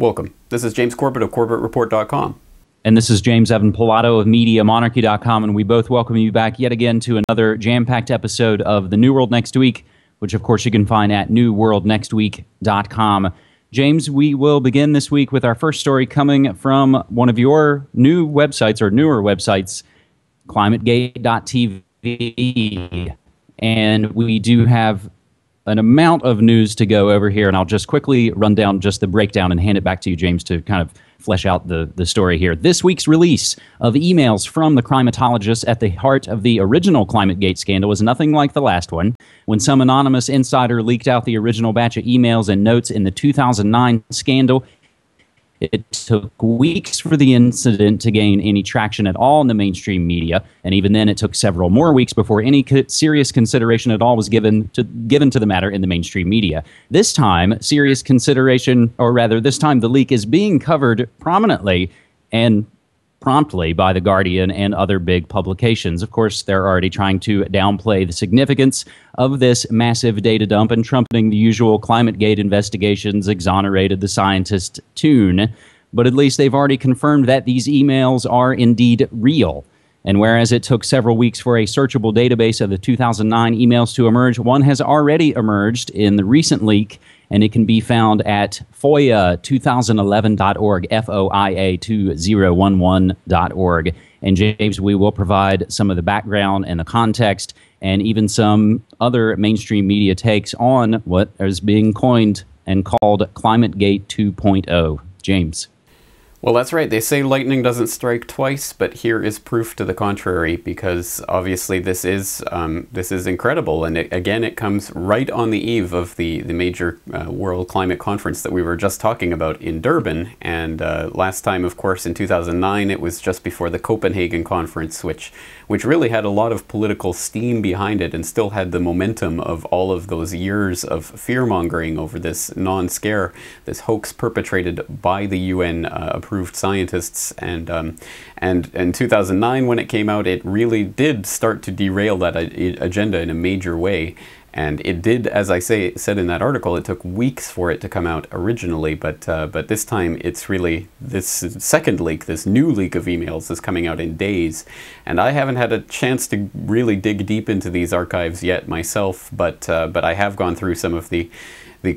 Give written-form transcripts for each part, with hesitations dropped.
Welcome. This is James Corbett of CorbettReport.com. And this is James Evan Pilato of MediaMonarchy.com, and we both welcome you back yet again to another jam-packed episode of The New World Next Week, which, of course, you can find at newworldnextweek.com. James, we will begin this week with our first story coming from one of your new websites, or newer websites, Climategate.tv. And we do have an amount of news to go over here, and I'll just quickly run down just the breakdown and hand it back to you, James, to kind of flesh out the story here. This week's release of emails from the climatologists at the heart of the original ClimateGate scandal was nothing like the last one, when some anonymous insider leaked out the original batch of emails and notes in the 2009 scandal. It took weeks for the incident to gain any traction at all in the mainstream media, and even then it took several more weeks before any serious consideration at all was given to the matter in the mainstream media. This time, serious consideration, or rather this time the leak is being covered prominently and promptly by The Guardian and other big publications. Of course, they're already trying to downplay the significance of this massive data dump and trumpeting the usual ClimateGate investigations exonerated the scientist tune. But at least they've already confirmed that these emails are indeed real. And whereas it took several weeks for a searchable database of the 2009 emails to emerge, one has already emerged in the recent leak, and it can be found at FOIA2011.org, FOIA2011.org. And James, we will provide some of the background and the context and even some other mainstream media takes on what is being coined and called Climategate 2.0. James. Well, that's right. They say lightning doesn't strike twice, but here is proof to the contrary, because obviously this is incredible. And it comes right on the eve of the major World Climate Conference that we were just talking about in Durban. And last time, of course, in 2009, it was just before the Copenhagen Conference, which really had a lot of political steam behind it and still had the momentum of all of those years of fear-mongering over this non-scare, this hoax perpetrated by the UN approved scientists. And in 2009, when it came out, it really did start to derail that agenda in a major way. And it did, as I said in that article, it took weeks for it to come out originally, but this time it's really this second leak, this new leak of emails is coming out in days. And I haven't had a chance to really dig deep into these archives yet myself, but I have gone through some of the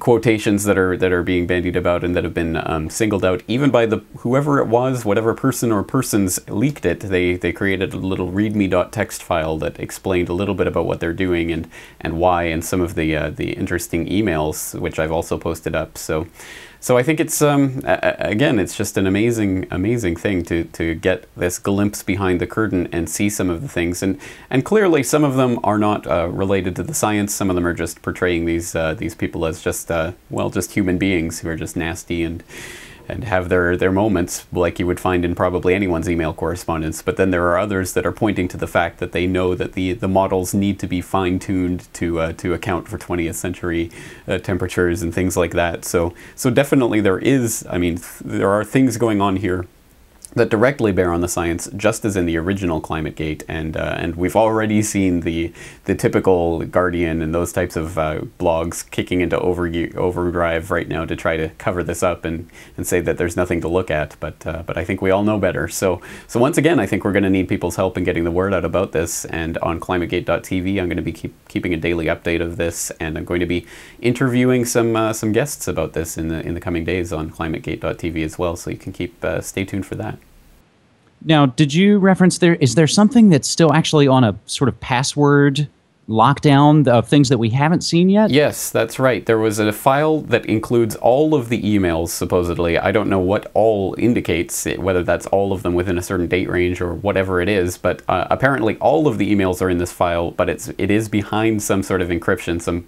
quotations that are being bandied about and that have been singled out even by whoever it was, whatever person or persons leaked it. They created a little readme.txt file that explained a little bit about what they're doing and why, and some of the interesting emails, which I've also posted up. So I think it's again, it's just an amazing thing to get this glimpse behind the curtain and see some of the things, and clearly some of them are not related to the science. Some of them are just portraying these people as just human beings who are just nasty and have their moments, like you would find in probably anyone's email correspondence. But then there are others that are pointing to the fact that they know that the models need to be fine-tuned to account for 20th century temperatures and things like that. So definitely there are things going on here that directly bear on the science, just as in the original ClimateGate, and we've already seen the typical Guardian and those types of blogs kicking into overdrive right now to try to cover this up and say that there's nothing to look at. But I think we all know better. So once again, I think we're going to need people's help in getting the word out about this. And on Climategate.tv, I'm going to be keeping a daily update of this, and I'm going to be interviewing some guests about this in the coming days on Climategate.tv as well. So you can stay tuned for that. Now, did you reference is there something that's still actually on a sort of password lockdown of things that we haven't seen yet? Yes, that's right. There was a file that includes all of the emails, supposedly. I don't know what all indicates, whether that's all of them within a certain date range or whatever it is, but apparently all of the emails are in this file, but it is behind some sort of encryption, some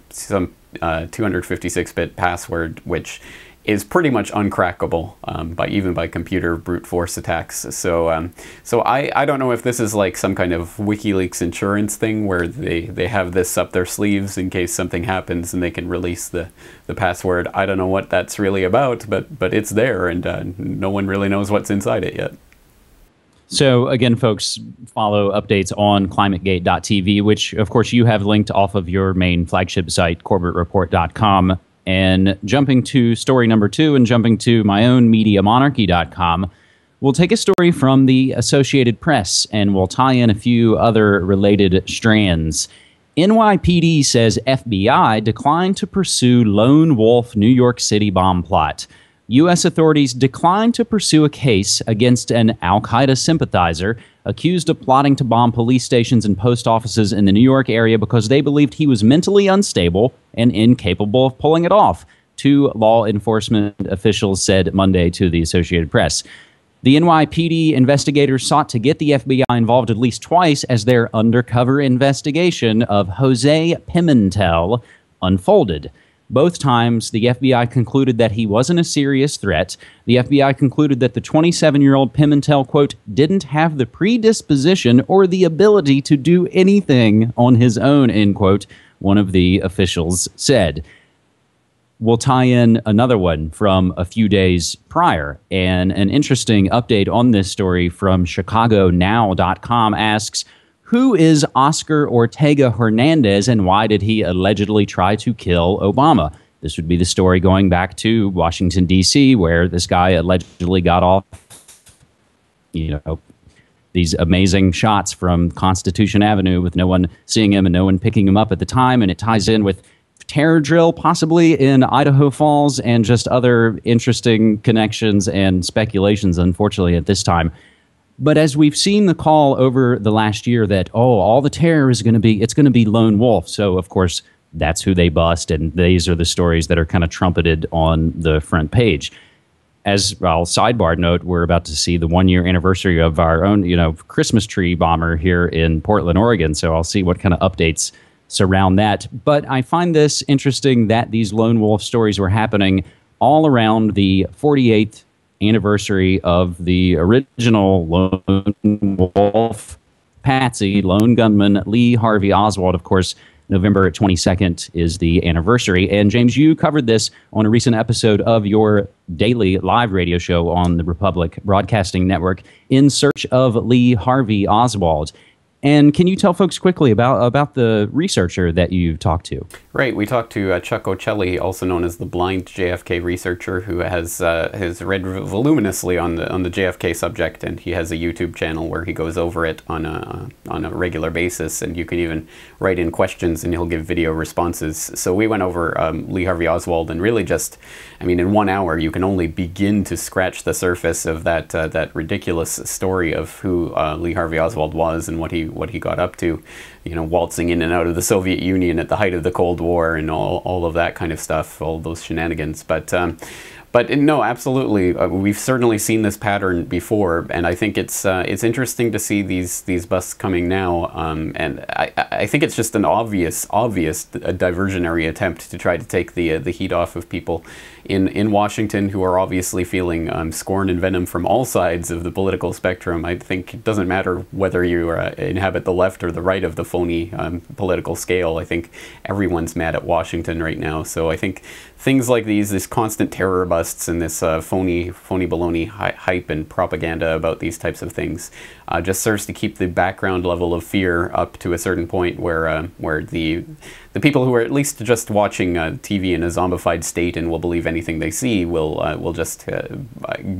256-bit password, which is pretty much uncrackable even by computer brute force attacks. So I don't know if this is like some kind of WikiLeaks insurance thing where they have this up their sleeves in case something happens and they can release the password. I don't know what that's really about, but it's there, and no one really knows what's inside it yet. So again, folks, follow updates on climategate.tv, which of course you have linked off of your main flagship site, CorbettReport.com. And jumping to story number 2 and jumping to my own MediaMonarchy.com, we'll take a story from the Associated Press and we'll tie in a few other related strands. NYPD says FBI declined to pursue lone wolf New York City bomb plot. U.S. authorities declined to pursue a case against an al-Qaeda sympathizer accused of plotting to bomb police stations and post offices in the New York area because they believed he was mentally unstable and incapable of pulling it off, 2 law enforcement officials said Monday to the Associated Press. The NYPD investigators sought to get the FBI involved at least twice as their undercover investigation of Jose Pimentel unfolded. Both times, the FBI concluded that he wasn't a serious threat. The FBI concluded that the 27-year-old Pimentel, quote, didn't have the predisposition or the ability to do anything on his own, end quote, one of the officials said. We'll tie in another one from a few days prior. And an interesting update on this story from ChicagoNow.com asks, who is Oscar Ortega-Hernandez and why did he allegedly try to kill Obama? This would be the story going back to Washington, D.C., where this guy allegedly got off, these amazing shots from Constitution Avenue with no one seeing him and no one picking him up at the time. And it ties in with terror drill possibly in Idaho Falls and just other interesting connections and speculations, unfortunately, at this time. But as we've seen the call over the last year that, all the terror is going to be lone wolf. So, of course, that's who they bust. And these are the stories that are kind of trumpeted on the front page. As I'll sidebar note, we're about to see the 1-year anniversary of our own, Christmas tree bomber here in Portland, Oregon. So I'll see what kind of updates surround that. But I find this interesting that these lone wolf stories were happening all around the 48th anniversary of the original lone wolf patsy, lone gunman Lee Harvey Oswald. Of course, November 22nd is the anniversary. And James, you covered this on a recent episode of your daily live radio show on the Republic Broadcasting Network, In Search of Lee Harvey Oswald. And can you tell folks quickly about the researcher that you talked to? Right, we talked to Chuck Ochelli, also known as the blind JFK researcher, who has read voluminously on the JFK subject, and he has a YouTube channel where he goes over it on a regular basis, and you can even write in questions and he'll give video responses. So we went over Lee Harvey Oswald, and really just, in 1 hour you can only begin to scratch the surface of that ridiculous story of who Lee Harvey Oswald was and what he got up to, waltzing in and out of the Soviet Union at the height of the Cold War and all of that kind of stuff, all those shenanigans. But no, absolutely, we've certainly seen this pattern before, and I think it's interesting to see these busts coming now. And I think it's just an obvious diversionary attempt to try to take the heat off of people in Washington who are obviously feeling scorn and venom from all sides of the political spectrum. I think it doesn't matter whether you inhabit the left or the right of the phony political scale. I think everyone's mad at Washington right now. So I think things like this constant terror busts and this phony baloney hype and propaganda about these types of things just serves to keep the background level of fear up to a certain point where the people who are at least just watching TV in a zombified state and will believe anything they see will just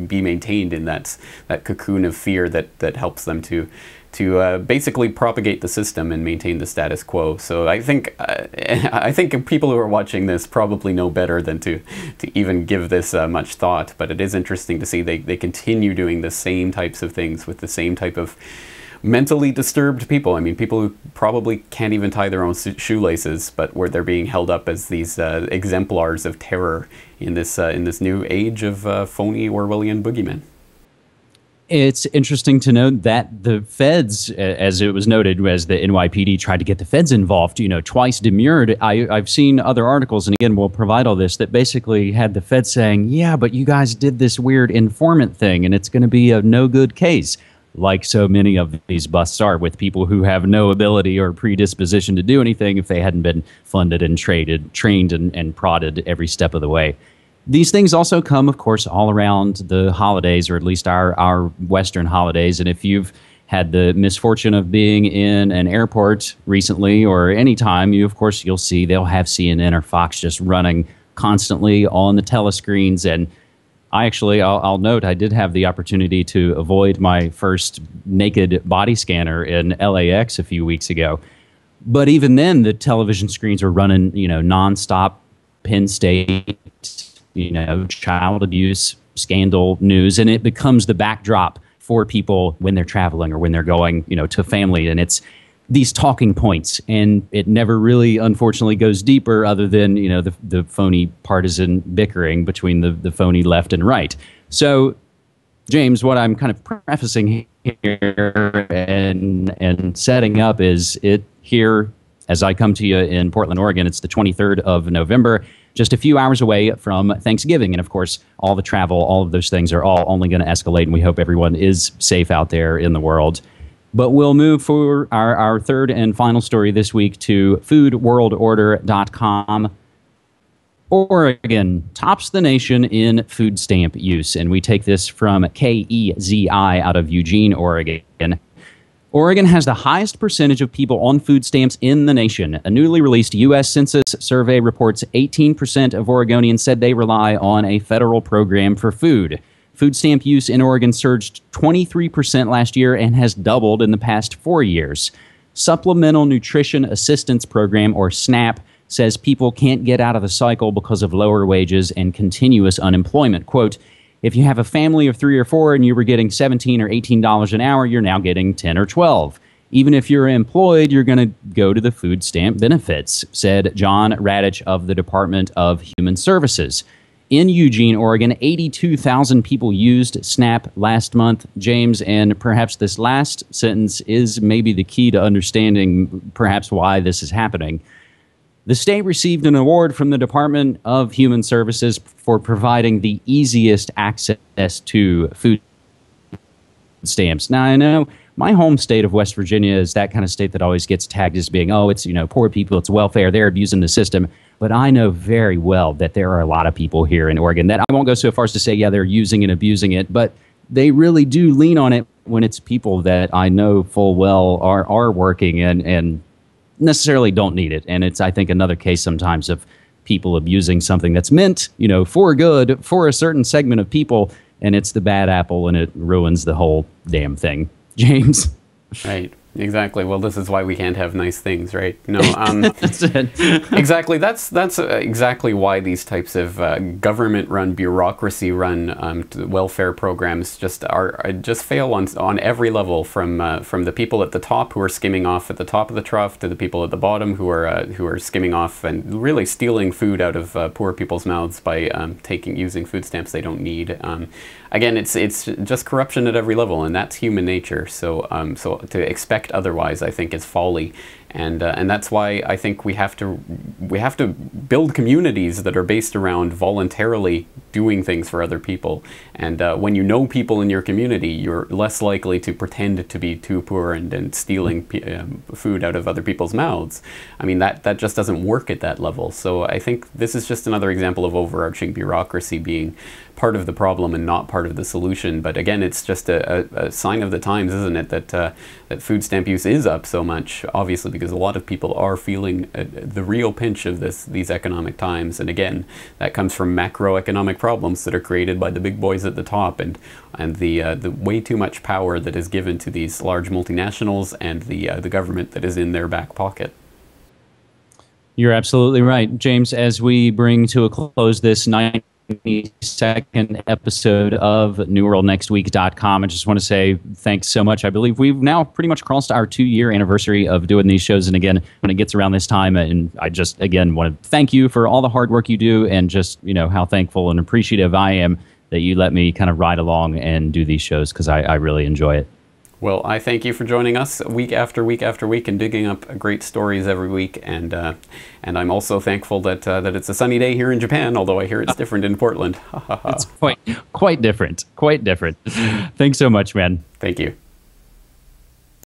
be maintained in that cocoon of fear that helps them to basically propagate the system and maintain the status quo. So I think people who are watching this probably know better than to even give this much thought. But it is interesting to see they continue doing the same types of things with the same type of mentally disturbed people. People who probably can't even tie their own shoelaces, but where they're being held up as these exemplars of terror in this new age of phony Orwellian boogeymen. It's interesting to note that the feds, as it was noted, as the NYPD tried to get the feds involved, twice demurred. I've seen other articles, and again, we'll provide all this, that basically had the feds saying, yeah, but you guys did this weird informant thing, and it's going to be a no-good case, like so many of these busts are, with people who have no ability or predisposition to do anything if they hadn't been funded and trained and prodded every step of the way. These things also come, of course, all around the holidays, or at least our Western holidays. And if you've had the misfortune of being in an airport recently or any time, you'll see they'll have CNN or Fox just running constantly on the telescreens. And I'll note, I did have the opportunity to avoid my first naked body scanner in LAX a few weeks ago. But even then, the television screens are running, nonstop Penn State, child abuse scandal news, and it becomes the backdrop for people when they're traveling or when they're going, to family. And it's these talking points, and it never really, unfortunately, goes deeper other than, the phony partisan bickering between the phony left and right. So, James, what I'm kind of prefacing here and setting up is it here, as I come to you in Portland, Oregon. It's the 23rd of November, just a few hours away from Thanksgiving. And of course, all the travel, all of those things are all only going to escalate, and we hope everyone is safe out there in the world. But we'll move for our third and final story this week to foodworldorder.com. Oregon tops the nation in food stamp use. And we take this from KEZI out of Eugene, Oregon. Oregon has the highest percentage of people on food stamps in the nation. A newly released U.S. Census survey reports 18% of Oregonians said they rely on a federal program for food. Food stamp use in Oregon surged 23% last year and has doubled in the past 4 years. Supplemental Nutrition Assistance Program, or SNAP, says people can't get out of the cycle because of lower wages and continuous unemployment. Quote, if you have a family of 3 or 4 and you were getting $17 or $18 an hour, you're now getting 10 or 12. Even if you're employed, you're going to go to the food stamp benefits, said John Radich of the Department of Human Services. In Eugene, Oregon, 82,000 people used SNAP last month, James, and perhaps this last sentence is maybe the key to understanding perhaps why this is happening. The state received an award from the Department of Human Services for providing the easiest access to food stamps. Now, I know my home state of West Virginia is that kind of state that always gets tagged as being, it's, poor people, it's welfare, they're abusing the system. But I know very well that there are a lot of people here in Oregon that I won't go so far as to say, yeah, they're using and abusing it, but they really do lean on it when it's people that I know full well are working and necessarily don't need it. And it's, I think, another case sometimes of people abusing something that's meant, for good for a certain segment of people, and it's the bad apple and it ruins the whole damn thing. James? Right. Exactly. Well, this is why we can't have nice things, right? No, that's it. Exactly. That's exactly why these types of government-run, bureaucracy-run welfare programs just fail on every level, from the people at the top who are skimming off at the top of the trough to the people at the bottom who are skimming off and really stealing food out of poor people's mouths by using food stamps they don't need. Again, it's just corruption at every level, and that's human nature. So so to expect otherwise, I think, is folly, and that's why I think we have to build communities that are based around voluntarily doing things for other people. And when you know people in your community, you're less likely to pretend to be too poor and stealing food out of other people's mouths. I mean, that just doesn't work at that level. So I think this is just another example of overarching bureaucracy being part of the problem and not part of the solution. But again, it's just a sign of the times, isn't it, that food stamp use is up so much, obviously, because a lot of people are feeling the real pinch of these economic times. And again, that comes from macroeconomic problems that are created by the big boys at the top, and the way too much power that is given to these large multinationals and the government that is in their back pocket. You're absolutely right, James. As we bring to a close this 92nd episode of NewWorldNextWeek.com, I just want to say thanks so much. I believe we've now pretty much crossed our 2-year anniversary of doing these shows. And again, when it gets around this time, and I just, again, want to thank you for all the hard work you do, and just, how thankful and appreciative I am that you let me kind of ride along and do these shows, because I really enjoy it. Well, I thank you for joining us week after week after week and digging up great stories every week. And I'm also thankful that it's a sunny day here in Japan, although I hear it's different in Portland. It's quite different. Quite different. Thanks so much, man. Thank you.